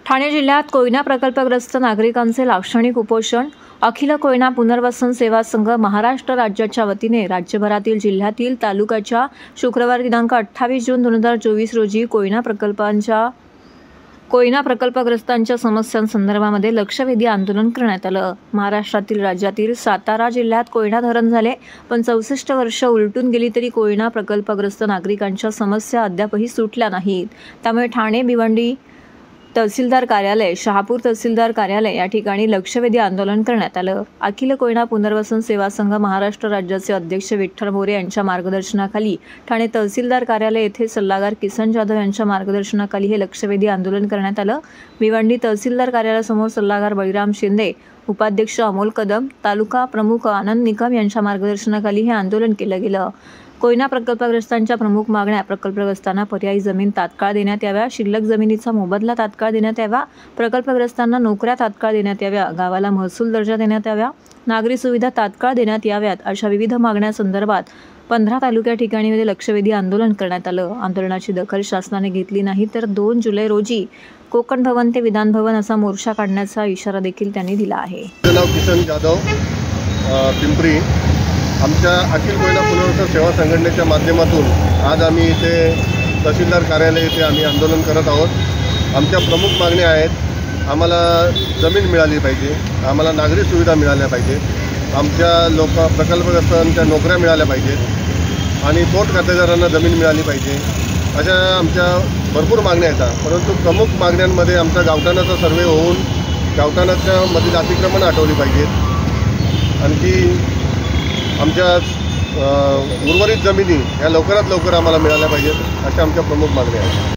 ठाणे जिल्ह्यात कोयना प्रकल्पग्रस्त नागरिकांचे लाक्षणिक उपोषण. अखिल कोयना पुनर्वसन सेवा संघ महाराष्ट्र राज्याच्या वतीने राज्यभरातील जिल्ह्यातील तालुक्याच्या शुक्रवार दिनांक 28 जून 2024 रोजी कोयना प्रकल्पग्रस्तांच्या समस्यांसंदर्भामध्ये लक्षवेधी आंदोलन करण्यात आलं. महाराष्ट्रातील राज्यातील सातारा जिल्ह्यात कोयना धरण झाले, पण 64 वर्ष उलटून गेली तरी कोयना प्रकल्पग्रस्त नागरिकांच्या समस्या अद्यापही सुटल्या नाहीत. त्यामुळे ठाणे भिवंडी तहसीलदार कार्यालय, शहापूर तहसीलदार कार्यालय या ठिकाणी लक्षवेधी आंदोलन करण्यात आलं. अखिल कोयना पुनर्वसन सेवा संघ महाराष्ट्र राज्याचे अध्यक्ष विठ्ठल मोरे यांच्या मार्गदर्शनाखाली ठाणे तहसीलदार कार्यालय येथे सल्लागार किसन जाधव यांच्या मार्गदर्शनाखाली हे लक्षवेधी आंदोलन करण्यात आलं. भिवंडी तहसीलदार कार्यालयासमोर सल्लागार बळीराम शिंदे, उपाध्यक्ष अमोल कदम, तालुका प्रमुख आनंद निकम यांच्या मार्गदर्शनाखाली हे आंदोलन केलं गेलं. कोयना प्रकल्पग्रस्तांच्या प्रमुख मागण्या: प्रकल्पग्रस्तांना पर्यायी जमीन तात्काळ देण्यात याव्या, शिल्लक जमिनीचा मोबदला तात्काळ देण्यात यावा, प्रकल्पग्रस्तांना नोकऱ्या तात्काळ देण्यात याव्या, गावाला महसूल दर्जा देण्यात यावा, नागरी सुविधा तात्काळ देण्यात याव्यात, अशा विविध मागण्यांसंदर्भात 15 तालुक्या ठिकाणी लक्षवेधी आंदोलन करण्यात आलं. आंदोलनाची दखल शासनाने घेतली नाही तर 2 जुलै रोजी कोकण भवन ते विधान भवन असा मोर्चा काढण्याचा इशारा देखील त्यांनी दिला आहे. किसन जाधव, पिंपरी. आमच्या अखिल कोयना पुनर्वसन सेवा संघटनेच्या माध्यमातून आज आम्ही इथे तहसीलदार कार्यालय येथे आम्ही आंदोलन करत आहोत. आमच्या प्रमुख मागण्या आहेत: आम्हाला जमीन मिळाली पाहिजे, आम्हाला नागरी सुविधा मिळाल्या पाहिजेत, आमच्या प्रकल्पग्रस्तांच्या नोकऱ्या मिळाल्या पाहिजेत आणि पोट खातेदारांना जमीन मिळाली पाहिजे. अशा आमच्या भरपूर मागण्या येतात. परंतु प्रमुख मागण्यांमध्ये आमचा गावठाणाचा सर्वे होऊन गावठाणाच्या मधील अतिक्रमण हटवली पाहिजेत. आणखी आमच्या उर्वरित जमिनी या लवकरात लवकर आम्हाला मिळाल्या पाहिजेत, अशा आमच्या प्रमुख मागण्या आहेत.